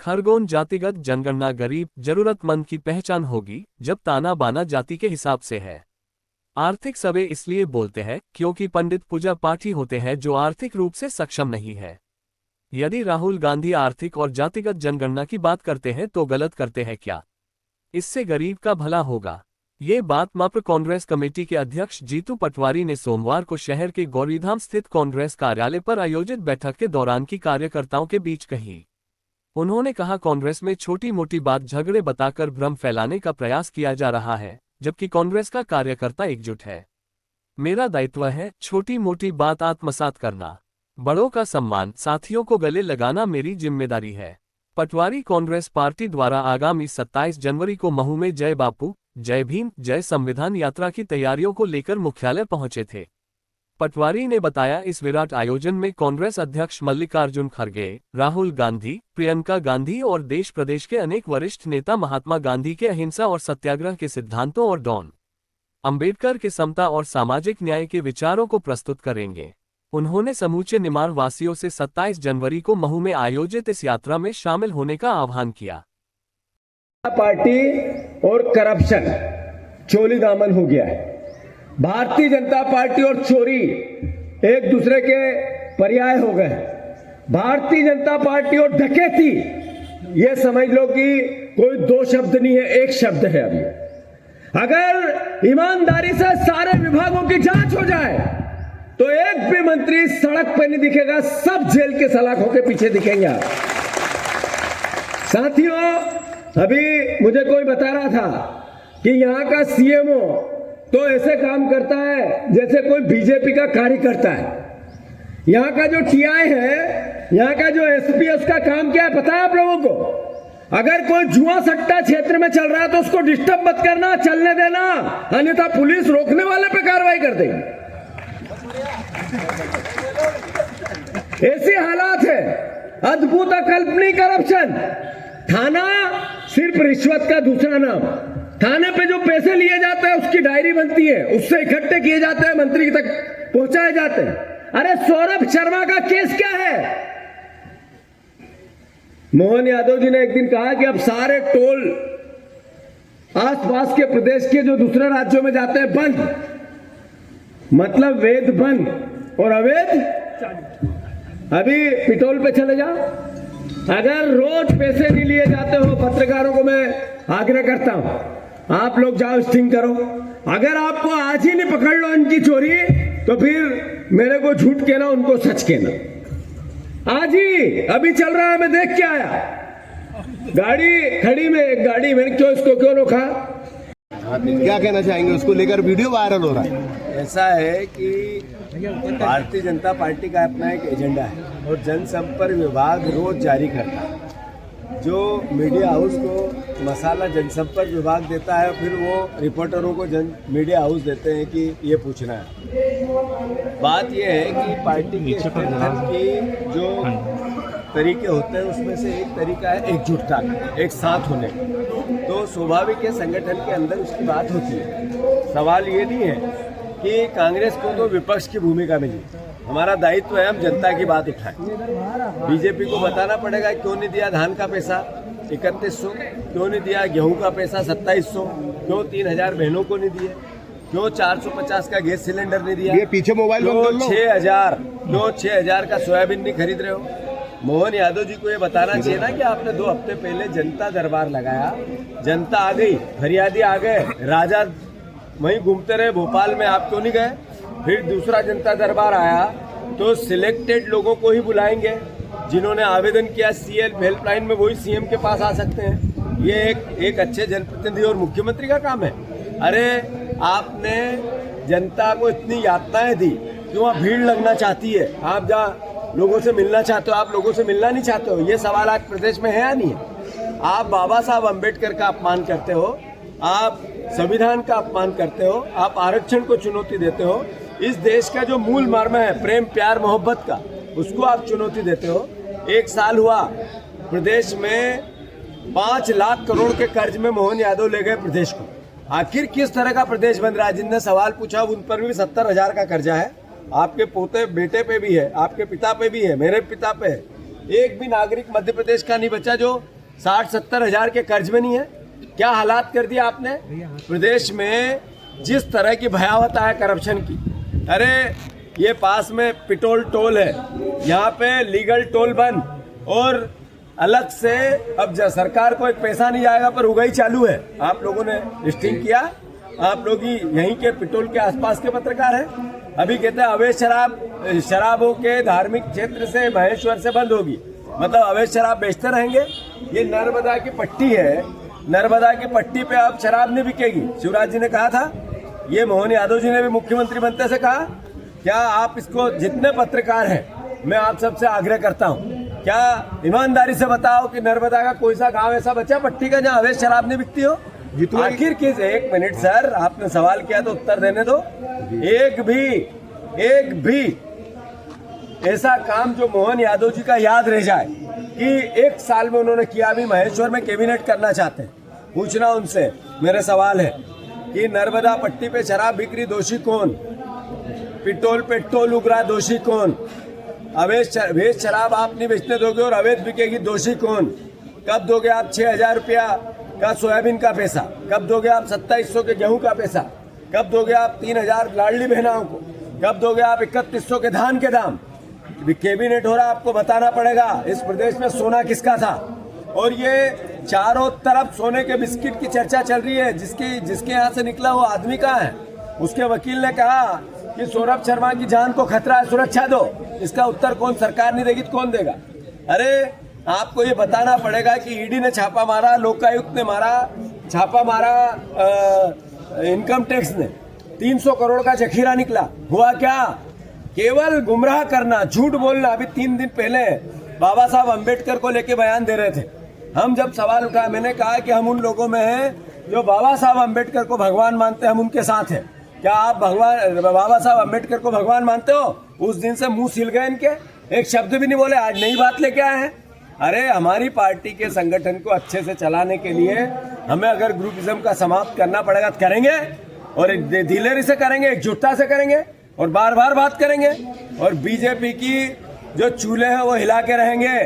खरगोन जातिगत जनगणना गरीब जरूरतमंद की पहचान होगी जब ताना बाना जाति के हिसाब से है। आर्थिक सबे इसलिए बोलते हैं क्योंकि पंडित पूजा पाठ ही होते हैं जो आर्थिक रूप से सक्षम नहीं है। यदि राहुल गांधी आर्थिक और जातिगत जनगणना की बात करते हैं तो गलत करते हैं क्या? इससे गरीब का भला होगा। ये बात माप्र कांग्रेस कमेटी के अध्यक्ष जीतू पटवारी ने सोमवार को शहर के गौरीधाम स्थित कांग्रेस कार्यालय पर आयोजित बैठक के दौरान की कार्यकर्ताओं के बीच कही। उन्होंने कहा, कांग्रेस में छोटी मोटी बात झगड़े बताकर भ्रम फैलाने का प्रयास किया जा रहा है, जबकि कांग्रेस का कार्यकर्ता एकजुट है। मेरा दायित्व है छोटी मोटी बात आत्मसात करना, बड़ों का सम्मान, साथियों को गले लगाना मेरी जिम्मेदारी है। पटवारी कांग्रेस पार्टी द्वारा आगामी 27 जनवरी को महू में जय बापू, जय भीम, जय संविधान यात्रा की तैयारियों को लेकर मुख्यालय पहुंचे थे। पटवारी ने बताया, इस विराट आयोजन में कांग्रेस अध्यक्ष मल्लिकार्जुन खड़गे, राहुल गांधी, प्रियंका गांधी और देश प्रदेश के अनेक वरिष्ठ नेता महात्मा गांधी के अहिंसा और सत्याग्रह के सिद्धांतों और डॉ. अंबेडकर के समता और सामाजिक न्याय के विचारों को प्रस्तुत करेंगे। उन्होंने समूचे निमाड़ वासियों से 27 जनवरी को महू में आयोजित इस यात्रा में शामिल होने का आह्वान किया। पार्टी और करप्शन चोली दामन हो गया है। भारतीय जनता पार्टी और चोरी एक दूसरे के पर्याय हो गए। भारतीय जनता पार्टी और डकैती, ये समझ लो कि कोई दो शब्द नहीं है, एक शब्द है। अभी अगर ईमानदारी से सारे विभागों की जांच हो जाए तो एक भी मंत्री सड़क पर नहीं दिखेगा, सब जेल के सलाखों के पीछे दिखेंगे। साथियों, अभी मुझे कोई बता रहा था कि यहाँ का सीएमओ तो ऐसे काम करता है जैसे कोई बीजेपी का कार्यकर्ता है। यहाँ का जो टीआई है, यहाँ का जो एसपी है, उसका काम क्या है पता है आप लोगों को? अगर कोई जुआ सट्टा क्षेत्र में चल रहा है तो उसको डिस्टर्ब मत करना, चलने देना, अन्यथा पुलिस रोकने वाले पे कार्रवाई कर देगी। ऐसी हालात है। अद्भुत अकल्पनीय करप्शन। थाना सिर्फ रिश्वत का दूसरा नाम। थाने पे जो पैसे लिए जाते हैं उसकी डायरी बनती है, उससे इकट्ठे किए जाते हैं, मंत्री तक पहुंचाए जाते हैं। अरे सौरभ शर्मा का केस क्या है? मोहन यादव जी ने एक दिन कहा कि अब सारे टोल आसपास के प्रदेश के जो दूसरे राज्यों में जाते हैं बंद, मतलब वेद बंद और अवैध अभी पिटोल पे चले जाओ। अगर रोज पैसे नहीं लिए जाते हो, पत्रकारों को मैं आग्रह करता हूं, आप लोग जाओ स्टिंग करो। अगर आपको आज ही नहीं पकड़ लो इनकी चोरी तो फिर मेरे को झूठ कहना, उनको सच कहना। आज ही अभी चल रहा है, मैं देख के आया। गाड़ी खड़ी में एक गाड़ी में, क्यों इसको क्यों रोका? क्या कहना चाहेंगे? उसको लेकर वीडियो वायरल हो रहा है। ऐसा है कि भारतीय जनता पार्टी का अपना एक एजेंडा है और जनसंपर्क विभाग रोज जारी करता है। जो मीडिया हाउस को मसाला जनसंपर्क विभाग देता है, फिर वो रिपोर्टरों को मीडिया हाउस देते हैं कि ये पूछना है। बात ये है कि पार्टी के संगठन की जो तरीके होते हैं उसमें से एक तरीका है एकजुटता, एक साथ होने। तो स्वाभाविक है संगठन के अंदर उसकी बात होती है। सवाल ये नहीं है कि कांग्रेस को तो विपक्ष की भूमिका मिली। हमारा दायित्व है हम जनता की बात उठाएं। बीजेपी को बताना पड़ेगा क्यों नहीं दिया धान का पैसा 3100, क्यों नहीं दिया गेहूं का पैसा 2700, क्यों 3000 बहनों को नहीं दिए, क्यों 450 का गैस सिलेंडर नहीं दिया, ये पीछे मोबाइल क्यों 6000 का सोयाबीन नहीं खरीद रहे हो। मोहन यादव जी को ये बताना चाहिए ना कि आपने 2 हफ्ते पहले जनता दरबार लगाया, जनता आ गई, फरियादी आ गए, राजा वहीं घूमते रहे भोपाल में, आप क्यों नहीं गए? फिर दूसरा जनता दरबार आया तो सिलेक्टेड लोगों को ही बुलाएंगे, जिन्होंने आवेदन किया सीएल हेल्पलाइन में, वही सीएम के पास आ सकते हैं। ये एक अच्छे जनप्रतिनिधि और मुख्यमंत्री का काम है। अरे आपने जनता को इतनी यातनाएं दी, क्यों भीड़ लगना चाहती है? आप जहाँ लोगों से मिलना चाहते हो, आप लोगों से मिलना नहीं चाहते हो? ये सवाल आज प्रदेश में है या नहीं है? आप बाबा साहब अम्बेडकर का अपमान करते हो, आप संविधान का अपमान करते हो, आप आरक्षण को चुनौती देते हो। इस देश का जो मूल मर्म है प्रेम प्यार मोहब्बत का, उसको आप चुनौती देते हो। 1 साल हुआ प्रदेश में 5 लाख करोड़ के कर्ज में मोहन यादव ले गए प्रदेश को। आखिर किस तरह का प्रदेश बन रहा है? जिनने सवाल पूछा उन पर भी 70,000 का कर्जा है। आपके पोते बेटे पे भी है, आपके पिता पे भी है, मेरे पिता पे है। एक भी नागरिक मध्य प्रदेश का नहीं बचा जो 60-70 हजार के कर्ज में नहीं है? क्या हालात कर दिया आपने प्रदेश में, जिस तरह की भयावहता है करप्शन की। अरे ये पास में पिटोल टोल है, यहाँ पे लीगल टोल बंद, और अलग से अब सरकार को एक पैसा नहीं जाएगा पर उगाही चालू है। आप लोगों ने लिस्टिंग किया, आप लोग ही यहीं के पिटोल के आसपास के पत्रकार हैं। अभी कहते हैं अवैध शराबों के धार्मिक क्षेत्र से महेश्वर से बंद होगी, मतलब अवैध शराब बेचते रहेंगे। ये नर्मदा की पट्टी है, नर्मदा की पट्टी पे अब शराब नहीं बिकेगी। शिवराज जी ने कहा था, ये मोहन यादव जी ने भी मुख्यमंत्री बनते से कहा। क्या आप इसको, जितने पत्रकार हैं, मैं आप सबसे आग्रह करता हूँ, क्या ईमानदारी से बताओ कि नर्मदा का कोई सा गांव ऐसा बचा पट्टी का जहाँ अवैध शराब नहीं बिकती हो? आखिर किस, एक मिनट सर, आपने सवाल किया तो उत्तर देने दो। एक भी ऐसा काम जो मोहन यादव जी का याद रह जाए कि एक साल में उन्होंने किया, भी महेश्वर में कैबिनेट करना चाहते हैं, पूछना उनसे। मेरे सवाल है कि नर्मदा पट्टी पे शराब बिक्री दोषी कौन? पिटोल पे टोल उगरा दोषी कौन? अवैध शराब आप नहीं बेचने दोगे और अवैध बिकेगी, दोषी कौन? कब दोगे आप 6,000 रुपया का सोयाबीन का पैसा? कब दोगे आप 2700 के गेहूं का पैसा? कब दोगे आप 3,000 लाडली बहनाओं को? कब दोगे आप 3100 के धान के दाम? कैबिनेट हो रहा, आपको बताना पड़ेगा इस प्रदेश में सोना किसका था। और ये चारों तरफ सोने के बिस्किट की चर्चा चल रही है, जिसके यहाँ से निकला वो आदमी कहाँ है? उसके वकील ने कहा कि सौरभ शर्मा की जान को खतरा है, सुरक्षा दो। इसका उत्तर कौन, सरकार नहीं देगी तो कौन देगा? अरे आपको ये बताना पड़ेगा कि ईडी ने छापा मारा, लोकायुक्त ने छापा मारा, इनकम टैक्स ने 300 करोड़ का जखीरा निकला। हुआ क्या? केवल गुमराह करना, झूठ बोलना। अभी 3 दिन पहले बाबा साहब अंबेडकर को लेके बयान दे रहे थे। हम जब सवाल उठाया, मैंने कहा कि हम उन लोगों में हैं जो बाबा साहब अंबेडकर को भगवान मानते हैं, हम उनके साथ हैं। क्या आप बाबा साहब अंबेडकर को भगवान मानते हो? उस दिन से मुंह सिल गए इनके, एक शब्द भी नहीं बोले। आज नई बात लेके आए हैं। अरे हमारी पार्टी के संगठन को अच्छे से चलाने के लिए हमें अगर ग्रुपिज्म का समाप्त करना पड़ेगा तो करेंगे, और दिलेरी से करेंगे, एकजुटता से करेंगे, और बार बार बात करेंगे। और बीजेपी की जो चूल्हे हैं वो हिला के रहेंगे।